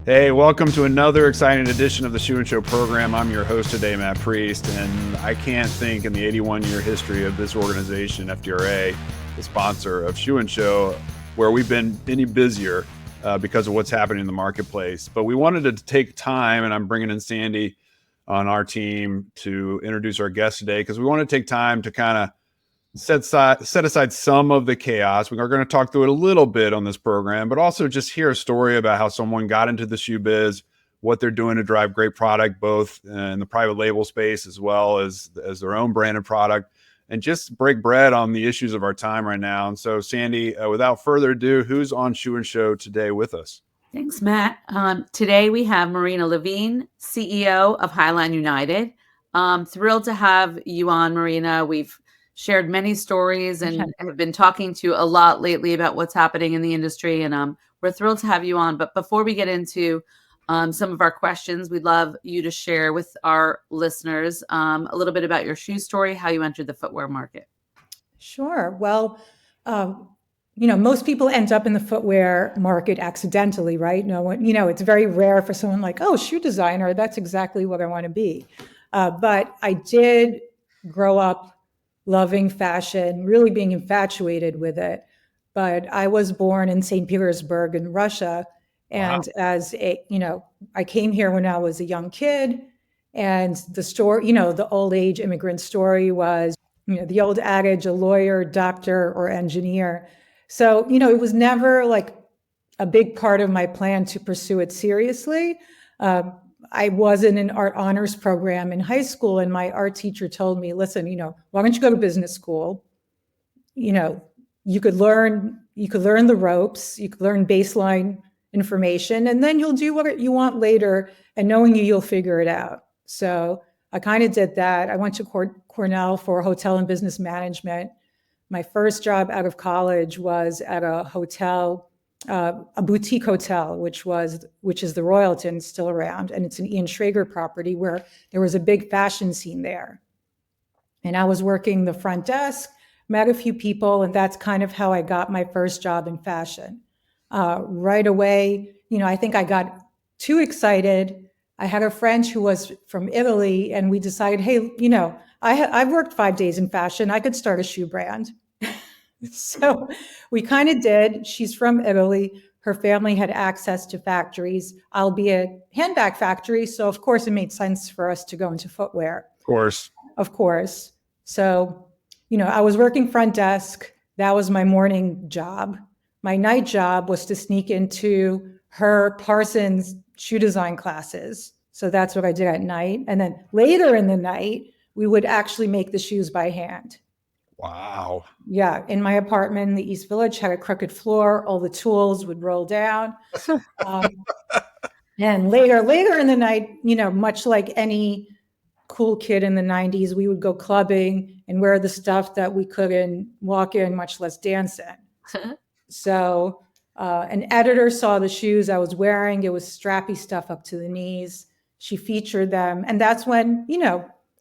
Hey, welcome to another exciting edition of the Shoe and Show program. I'm your host today, Matt Priest, and I can't think in the 81-year history of this organization, FDRA, the sponsor of Shoe and Show, where we've been any busier because of what's happening in the marketplace. But we wanted to take time, and I'm bringing in Sandy on our team to introduce our guest today because we want to take time to kind of set aside some of the chaos. We are going to talk through it a little bit on this program, but also just hear a story about how someone got into the shoe biz, what they're doing to drive great product, both in the private label space as well as their own branded product, and just break bread on the issues of our time right now. And so, Sandy, without further ado, who's on Shoe and Show today with us? Thanks, Matt. Today we have Marina Levine, CEO of Highline United. Thrilled to have you on, Marina. We've shared many stories and have been talking to you a lot lately about what's happening in the industry. And we're thrilled to have you on. But before we get into some of our questions, we'd love you to share with our listeners a little bit about your shoe story, how you entered the footwear market. Sure. Well, most people end up in the footwear market accidentally, right? No one, it's very rare for someone like, oh, shoe designer, that's exactly what I want to be. But I did grow up loving fashion, really being infatuated with it. But I was born in St. Petersburg in Russia. And wow. I came here when I was a young kid. And the story, the old age immigrant story was, the old adage, a lawyer, doctor, or engineer. So, it was never like a big part of my plan to pursue it seriously. I was in an art honors program in high school, and my art teacher told me, listen, why don't you go to business school? You could learn the ropes, you could learn baseline information, and then you'll do what you want later, and knowing you'll figure it out. So I kind of did that. I went to Cornell for hotel and business management. My first job out of college was at a hotel, a boutique hotel, which is the Royalton, still around, and it's an Ian Schrager property where there was a big fashion scene there. And I was working the front desk, met a few people, and that's kind of how I got my first job in fashion. Right away, I think I got too excited. I had a friend who was from Italy, and we decided, hey, I've worked 5 days in fashion. I could start a shoe brand. So we kind of did. She's from Italy. Her family had access to factories, albeit handbag factory. So of course it made sense for us to go into footwear. Of course. So, I was working front desk. That was my morning job. My night job was to sneak into her Parsons shoe design classes. So that's what I did at night. And then later in the night, we would actually make the shoes by hand. Wow. Yeah. In my apartment in the East Village, had a crooked floor. All the tools would roll down. And later in the night, much like any cool kid in the 90s, we would go clubbing and wear the stuff that we couldn't walk in, much less dance in. So an editor saw the shoes I was wearing. It was strappy stuff up to the knees. She featured them. And that's when,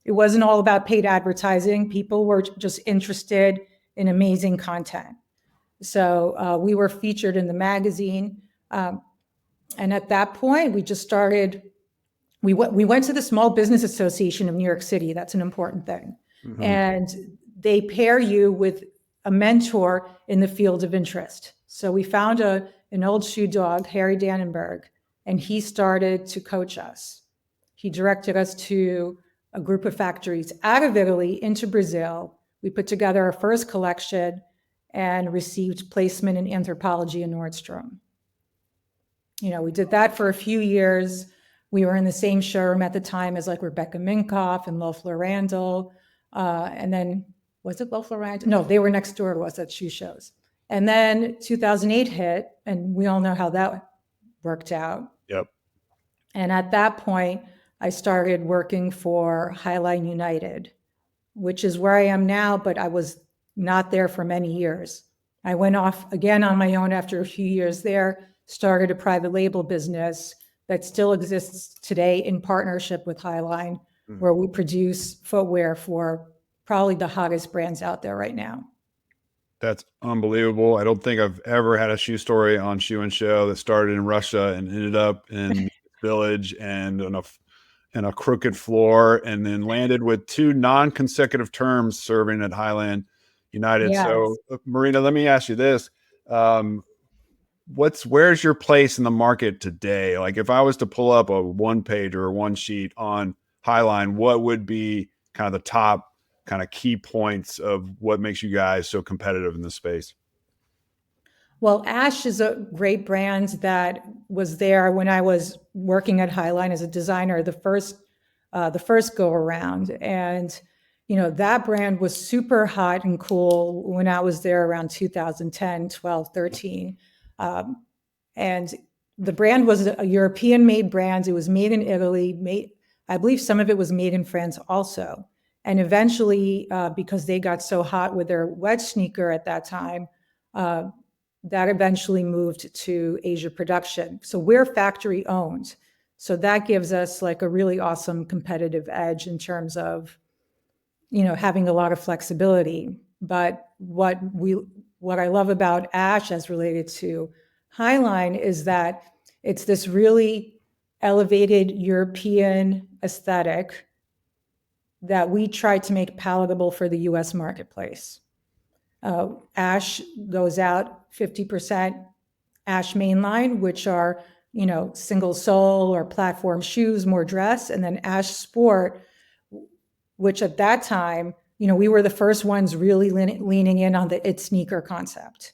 it wasn't all about paid advertising. People were just interested in amazing content. So we were featured in the magazine. And at that point, we just started, we went to the Small Business Association of New York City. That's an important thing. Mm-hmm. And they pair you with a mentor in the field of interest. So we found an old shoe dog, Harry Dannenberg, and he started to coach us. He directed us to a group of factories out of Italy into Brazil. We put together our first collection and received placement in anthropology in Nordstrom. We did that for a few years. We were in the same showroom at the time as like Rebecca Minkoff and Loeffler Randall. And then, was it Loeffler Randall? No, they were next door to us at shoe shows. And then 2008 hit, and we all know how that worked out. Yep. And at that point, I started working for Highline United, which is where I am now, but I was not there for many years. I went off again on my own after a few years there, started a private label business that still exists today in partnership with Highline, where we produce footwear for probably the hottest brands out there right now. That's unbelievable. I don't think I've ever had a shoe story on Shoe and Show that started in Russia and ended up in Village and on a crooked floor, and then landed with 2 non-consecutive terms serving at Highline United. So, Yes. Marina, let me ask you this. Um, where's your place in the market today? Like, if I was to pull up a one page or a one sheet on Highline, what would be kind of the top kind of key points of what makes you guys so competitive in this space? Well, Ash is a great brand that was there when I was working at Highline as a designer, the first go around. And, that brand was super hot and cool when I was there around 2010, 12, 13. And the brand was a European made brand. It was made in Italy, I believe some of it was made in France also. And eventually, because they got so hot with their wedge sneaker at that time, that eventually moved to Asia production. So we're factory owned. So that gives us like a really awesome competitive edge in terms of, having a lot of flexibility. But what I love about Ash as related to Highline is that it's this really elevated European aesthetic that we try to make palatable for the US marketplace. Ash goes out 50% Ash mainline, which are, single sole or platform shoes, more dress, and then Ash Sport, which at that time, we were the first ones really leaning in on the it sneaker concept.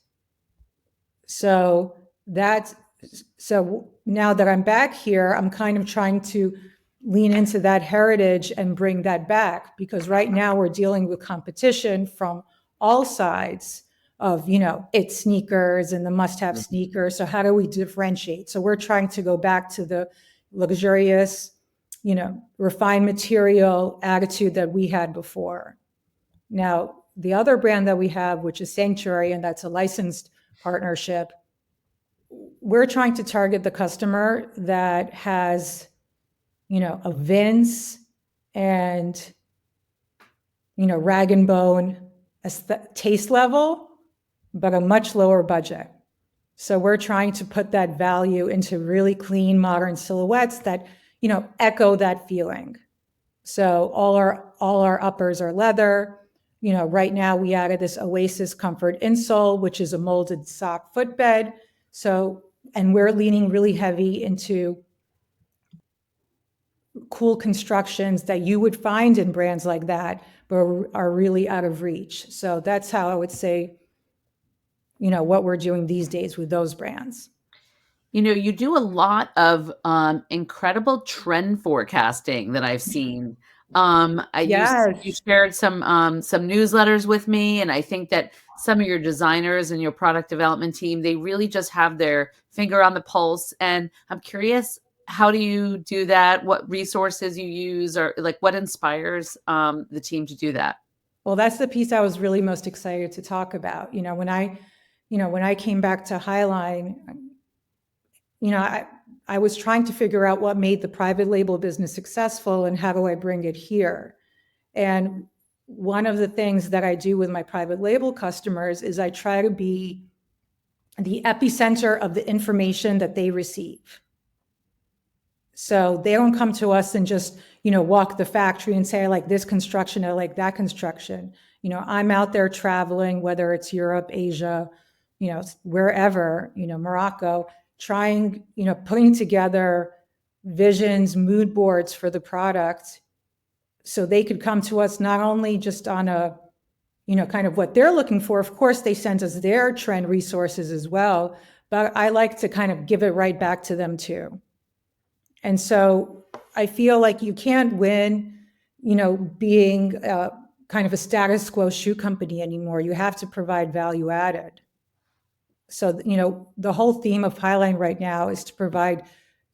So now that I'm back here, I'm kind of trying to lean into that heritage and bring that back, because right now we're dealing with competition from all sides of, it sneakers and the must-have sneakers. So how do we differentiate? So we're trying to go back to the luxurious, refined material attitude that we had before. Now, the other brand that we have, which is Sanctuary, and that's a licensed partnership, we're trying to target the customer that has, a Vince and, rag and bone taste level, but a much lower budget. So we're trying to put that value into really clean, modern silhouettes that, echo that feeling. So all our uppers are leather. Right now we added this Oasis Comfort insole, which is a molded sock footbed. So, and we're leaning really heavy into cool constructions that you would find in brands like that, but are really out of reach. So that's how I would say, what we're doing these days with those brands. You do a lot of incredible trend forecasting that I've seen. You Yes. shared some newsletters with me, and I think that some of your designers and your product development team, they really just have their finger on the pulse. And I'm curious, how do you do that? What resources you use, or like what inspires the team to do that? Well, that's the piece I was really most excited to talk about. When I came back to Highline, I was trying to figure out what made the private label business successful and how do I bring it here. And one of the things that I do with my private label customers is I try to be the epicenter of the information that they receive. So they don't come to us and just, walk the factory and say, I like this construction, I like that construction. I'm out there traveling, whether it's Europe, Asia, wherever, Morocco, trying, putting together visions, mood boards for the product so they could come to us not only just on a, kind of what they're looking for. Of course, they send us their trend resources as well, but I like to kind of give it right back to them too. And so I feel like you can't win, being kind of a status quo shoe company anymore. You have to provide value added. So, the whole theme of Highline right now is to provide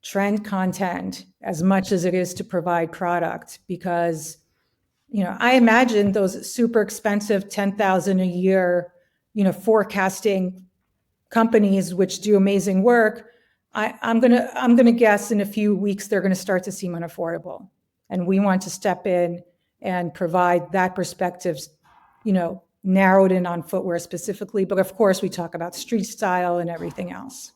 trend content as much as it is to provide product, because, I imagine those super expensive 10,000 a year, forecasting companies which do amazing work. I'm gonna guess in a few weeks they're gonna start to seem unaffordable, and we want to step in and provide that perspective, narrowed in on footwear specifically, but of course we talk about street style and everything else.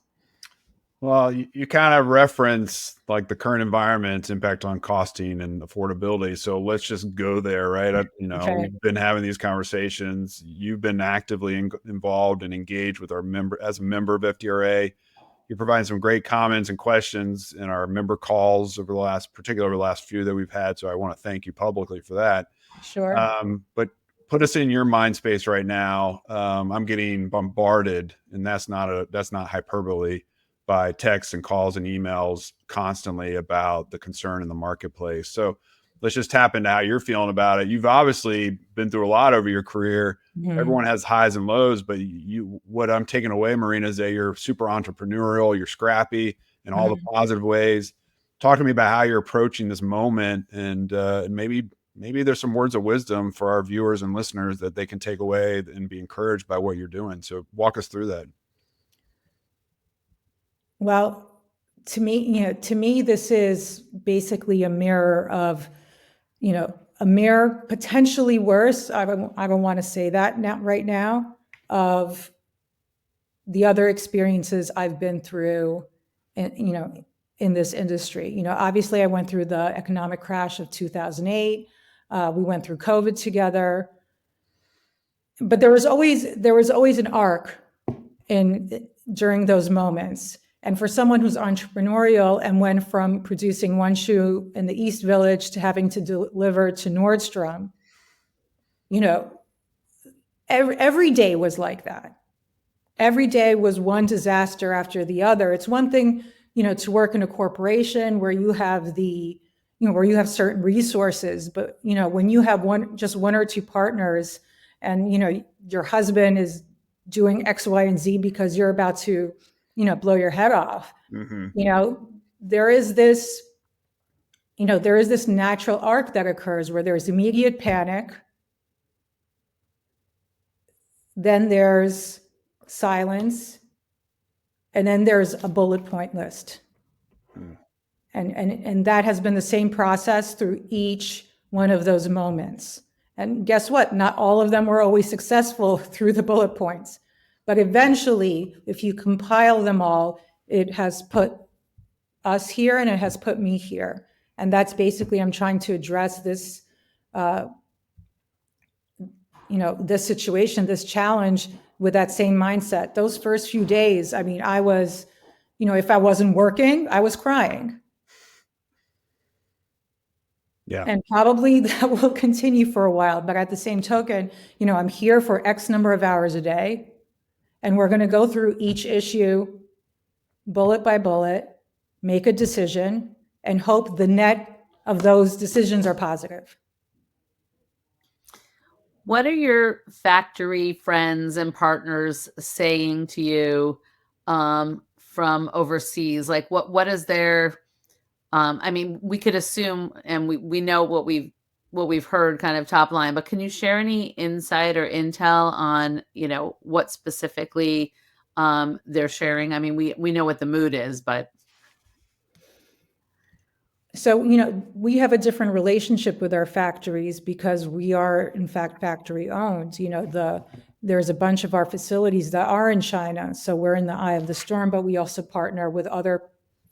Well, you kind of reference like the current environment's impact on costing and affordability. So let's just go there, right? Okay. We've been having these conversations. You've been actively involved and engaged with our as a member of FDRA. You're providing some great comments and questions in our member calls particularly over the last few that we've had. So I want to thank you publicly for that. Sure. But put us in your mind space right now. I'm getting bombarded, and that's not hyperbole, by texts and calls and emails constantly about the concern in the marketplace. So let's just tap into how you're feeling about it. You've obviously been through a lot over your career. Mhm. Everyone has highs and lows, but what I'm taking away, Marina, is that you're super entrepreneurial, you're scrappy in all the positive ways. Talk to me about how you're approaching this moment, and maybe there's some words of wisdom for our viewers and listeners that they can take away and be encouraged by what you're doing. So walk us through that. Well, to me, this is basically a mirror of, a mirror potentially worse. I don't want to say that right now, of the other experiences I've been through, in this industry. Obviously I went through the economic crash of 2008. We went through COVID together, but there was always an arc during those moments. And for someone who's entrepreneurial and went from producing one shoe in the East Village to having to deliver to Nordstrom, every day was like that. Every day was one disaster after the other. It's one thing, to work in a corporation where you have where you have certain resources, but when you have just one or two partners, and your husband is doing X, Y, and Z because you're about to blow your head off. Mm-hmm. There is this natural arc that occurs where there's immediate panic. Then there's silence. And then there's a bullet point list. And that has been the same process through each one of those moments. And guess what? Not all of them were always successful through the bullet points. But eventually, if you compile them all, it has put us here and it has put me here. And that's basically, I'm trying to address this, this situation, this challenge with that same mindset. Those first few days, I was, if I wasn't working, I was crying. Yeah. And probably that will continue for a while. But at the same token, I'm here for X number of hours a day. And we're going to go through each issue bullet by bullet, make a decision, and hope the net of those decisions are positive. What are your factory friends and partners saying to you from overseas? Like what is their, we could assume, and we know what we've heard kind of top line, but can you share any insight or intel on, what specifically they're sharing? We know what the mood is, but. So, we have a different relationship with our factories because we are, in fact, factory owned. There's a bunch of our facilities that are in China. So we're in the eye of the storm, but we also partner with other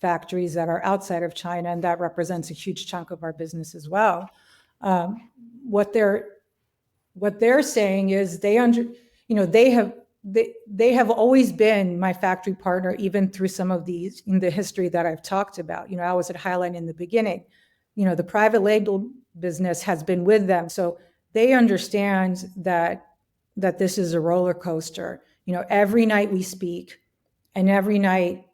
factories that are outside of China, and that represents a huge chunk of our business as well. What they're saying is they have always been my factory partner, even through some of these in the history that I've talked about. I was at Highline in the beginning. The private label business has been with them, so they understand that this is a roller coaster. Every night we speak, and every night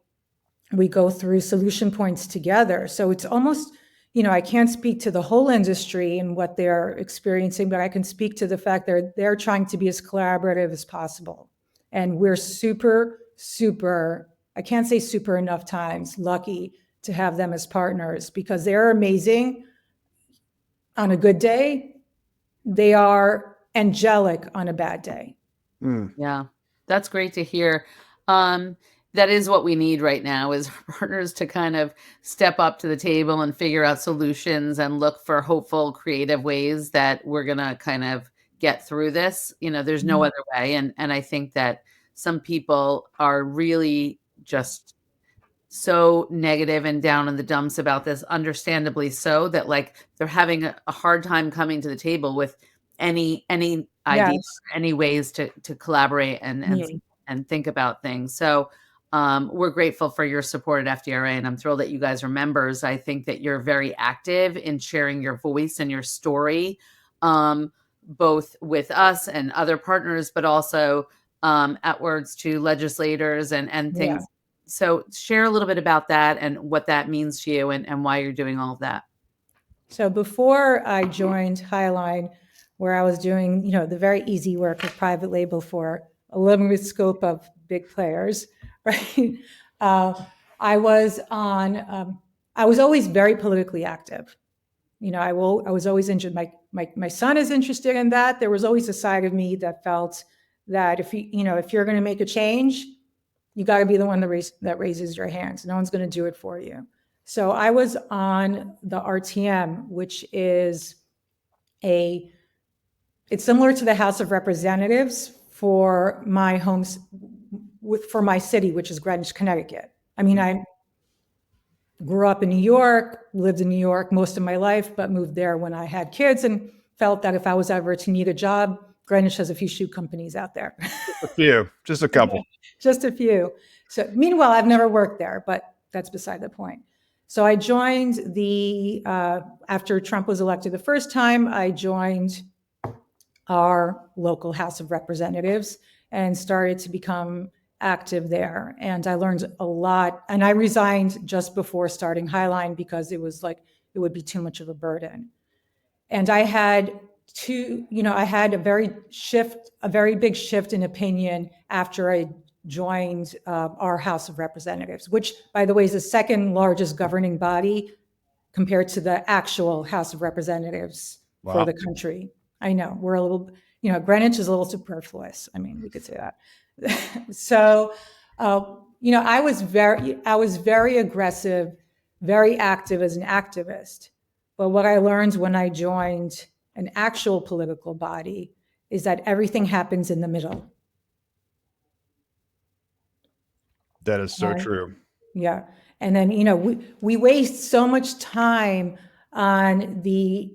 we go through solution points together. So it's almost, I can't speak to the whole industry and what they're experiencing, but I can speak to the fact they're trying to be as collaborative as possible. And we're super, super, I can't say super enough times, lucky to have them as partners because they're amazing on a good day. They are angelic on a bad day. Yeah, that's great to hear. That is what we need right now is partners to kind of step up to the table and figure out solutions and look for hopeful, creative ways that we're going to kind of get through this. There's no other way. And I think that some people are really just so negative and down in the dumps about this, understandably so, that like they're having a hard time coming to the table with any idea, Yes. any ways to collaborate and think about things. So we're grateful for your support at FDRA, and I'm thrilled that you guys are members. I think that you're very active in sharing your voice and your story, both with us and other partners, but also outwards to legislators and things. Yeah. So share a little bit about that and what that means to you and why you're doing all of that. So before I joined Highline, where I was doing, the very easy work of private label for a limited scope of big players, right? I was I was always very politically active. I was always interested. My son is interested in that. There was always a side of me that felt that if you're going to make a change, you got to be the one that raises your hands. No one's going to do it for you. So I was on the RTM, which is it's similar to the House of Representatives for my for my city, which is Greenwich, Connecticut. I mean, I grew up in New York, lived in New York most of my life, but moved there when I had kids and felt that if I was ever to need a job, Greenwich has a few shoe companies out there. A few, just a couple. Just a few. So meanwhile, I've never worked there, but that's beside the point. So I joined after Trump was elected the first time, I joined our local House of Representatives and started to become active there. And I learned a lot. And I resigned just before starting Highline because it was like, it would be too much of a burden. And I had I had a very big shift in opinion after I joined our House of Representatives, which, by the way, is the second largest governing body compared to the actual House of Representatives for the country. I know we're a little, Greenwich is a little superfluous. I mean, we could say that. So, I was very aggressive, very active as an activist. But what I learned when I joined an actual political body is that everything happens in the middle. That is so true. Yeah. And then, we waste so much time on the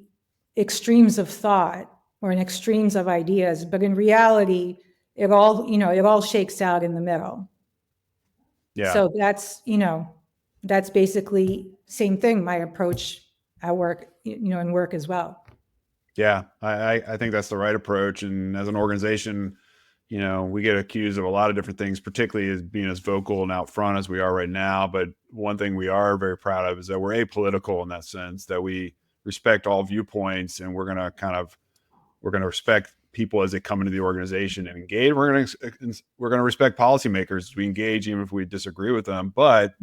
extremes of thought or in extremes of ideas, but in reality, it all shakes out in the middle. Yeah. So that's basically same thing, my approach at work, in work as well. Yeah, I think that's the right approach. And as an organization, we get accused of a lot of different things, particularly as being as vocal and out front as we are right now. But one thing we are very proud of is that we're apolitical in that sense, that we respect all viewpoints, and we're going to respect people as they come into the organization and engage. We're going to respect policymakers as we engage, even if we disagree with them. But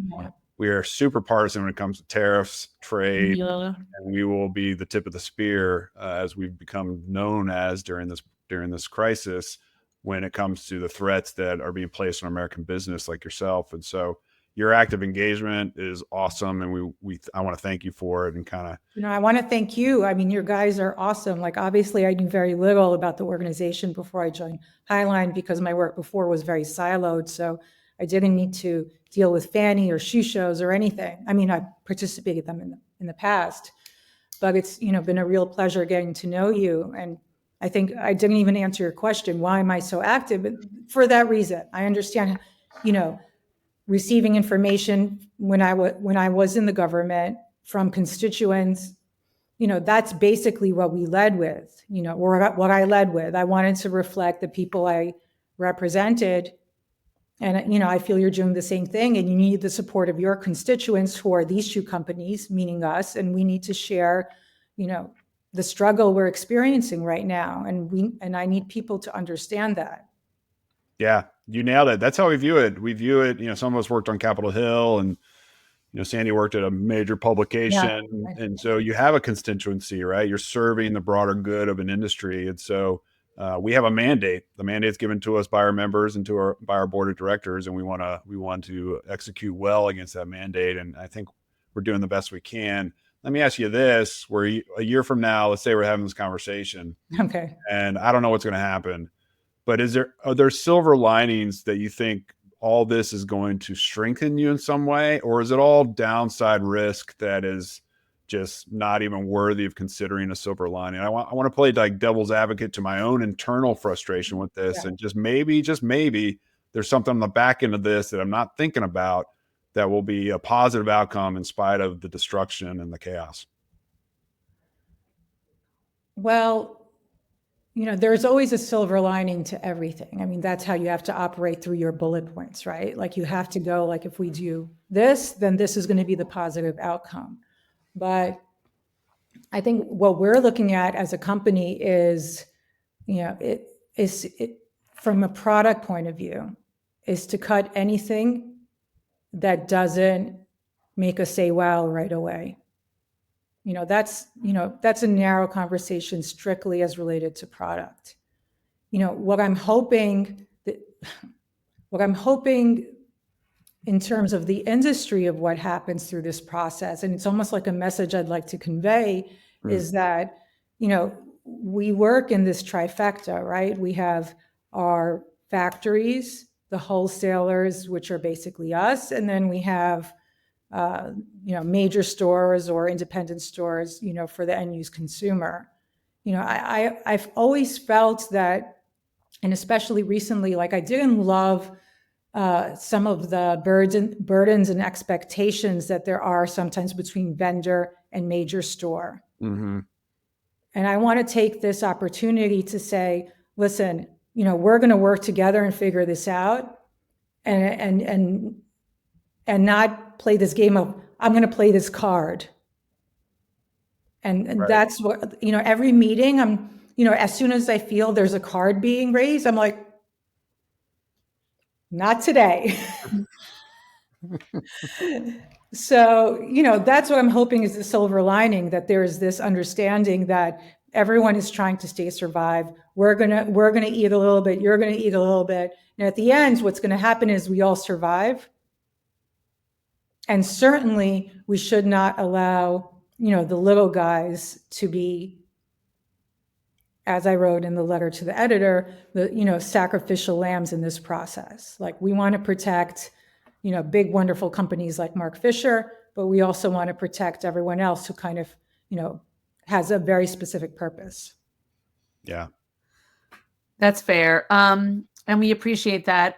we are super partisan when it comes to tariffs, trade, and we will be the tip of the spear as we've become known as during this crisis when it comes to the threats that are being placed on American business like yourself. And so your active engagement is awesome, and I want to thank you for it. And kind of, I want to thank you. I mean, your guys are awesome. Like, obviously, I knew very little about the organization before I joined Highline because my work before was very siloed. So I didn't need to deal with Fanny or shoe shows or anything. I mean, I participated in them in the past, but it's been a real pleasure getting to know you. And I think I didn't even answer your question. Why am I so active? But for that reason, I understand, receiving information when I was in the government from constituents, that's basically what we led with, or what I led with. I wanted to reflect the people I represented. And, I feel you're doing the same thing, and you need the support of your constituents who are these shoe companies, meaning us. And we need to share, the struggle we're experiencing right now. And I need people to understand that. Yeah, you nailed it. That's how we view it. We view it, some of us worked on Capitol Hill, and, Sandy worked at a major publication. Yeah. And so you have a constituency, right? You're serving the broader good of an industry. And so we have a mandate. The mandate's given to us by our members and by our board of directors. And we want to execute well against that mandate. And I think we're doing the best we can, let me ask you this, where a year from now, let's say we're having this conversation Okay. and I don't know what's going to happen, but are there silver linings that you think all this is going to strengthen you in some way, or is it all downside risk that is just not even worthy of considering a silver lining? I want to play like devil's advocate to my own internal frustration with this, Yeah. and just maybe there's something on the back end of this that I'm not thinking about that will be a positive outcome in spite of the destruction and the chaos. Well, there's always a silver lining to everything. I mean, that's how you have to operate through your bullet points, right? Like you have to go, like, if we do this, then this is going to be the positive outcome. But I think what we're looking at as a company is, from a product point of view, is to cut anything that doesn't make us say wow right away. That's a narrow conversation strictly as related to product. What I'm hoping in terms of the industry of what happens through this process, and it's almost like a message I'd like to convey, is that, we work in this trifecta, right? We have our factories, the wholesalers, which are basically us, and then we have major stores or independent stores, for the end use consumer. I've always felt that, and especially recently, like I didn't love some of the burdens and expectations that there are sometimes between vendor and major store. Mm-hmm. And I want to take this opportunity to say, listen, we're going to work together and figure this out, and not play this game of, I'm going to play this card. And Right. That's what, every meeting as soon as I feel there's a card being raised, I'm like, not today. So, that's what I'm hoping is the silver lining, that there is this understanding that everyone is trying to survive. We're going to eat a little bit. You're going to eat a little bit. And at the end, what's going to happen is we all survive. And certainly we should not allow, the little guys to be, as I wrote in the letter to the editor, the, sacrificial lambs in this process. Like, we want to protect, big, wonderful companies like Mark Fisher, but we also want to protect everyone else who kind of, has a very specific purpose. Yeah. That's fair. And we appreciate that.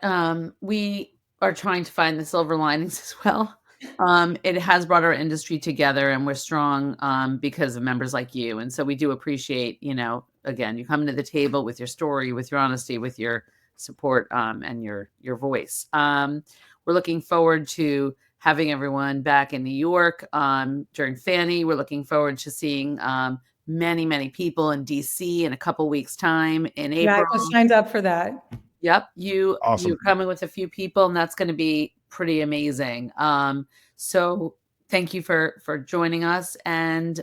We are trying to find the silver linings as well. It has brought our industry together, and we're strong because of members like you. And so we do appreciate, again, you come to the table with your story, with your honesty, with your support, and your voice. We're looking forward to having everyone back in New York during Fanny. We're looking forward to seeing many, many people in DC in a couple weeks' time in April. Yeah, I just signed up for that. Yep. Awesome. You're coming with a few people, and that's going to be pretty amazing. So thank you for joining us. And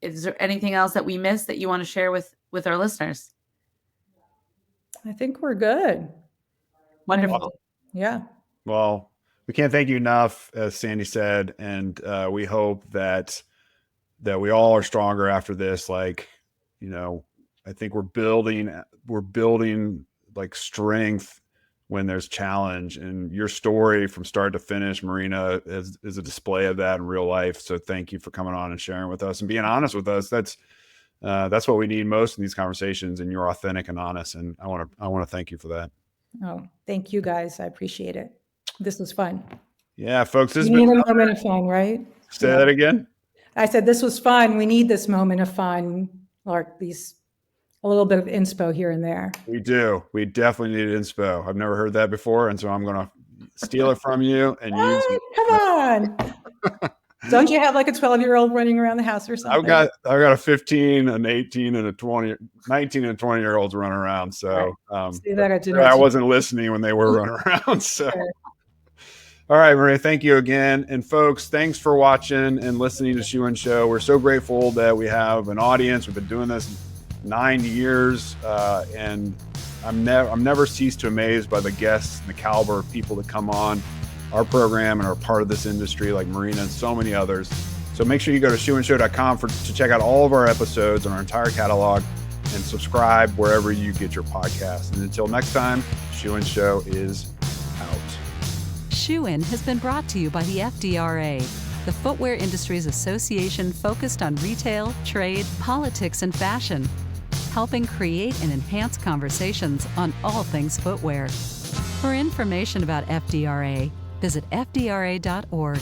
is there anything else that we missed that you want to share with our listeners? I think we're good. Wonderful. Yeah. Well, we can't thank you enough, as Sandy said, and we hope that we all are stronger after this. Like, I think we're building like strength when there's challenge, and your story from start to finish, Marina, is a display of that in real life. So thank you for coming on and sharing with us and being honest with us. That's what we need most in these conversations, and you're authentic and honest. And I want to thank you for that. Oh, thank you guys. I appreciate it. This was fun. Yeah, folks, this We has need been a moment of fun, right? Say that again. I said this was fun. We need this moment of fun, or a little bit of inspo here and there. We do. We definitely need inspo. I've never heard that before, and so I'm going to steal it from you and use it. Come on. Don't you have like a 12-year-old running around the house or something? I've got a 15, an 18, and a 20, 19 and 20-year-olds running around. So I wasn't listening when they were running around. So. Sure. All right, Maria, thank you again. And folks, thanks for watching and listening to Shoe and Show. We're so grateful that we have an audience. We've been doing this 9 years, and I'm never ceased to amaze by the guests and the caliber of people that come on our program and are part of this industry, like Marina and so many others. So make sure you go to shoeandshow.com to check out all of our episodes and our entire catalog, and subscribe wherever you get your podcasts. And until next time, Shoe and Show is out. Shoe In has been brought to you by the FDRA, the Footwear Industries Association focused on retail, trade, politics, and fashion, helping create and enhance conversations on all things footwear. For information about FDRA, visit fdra.org.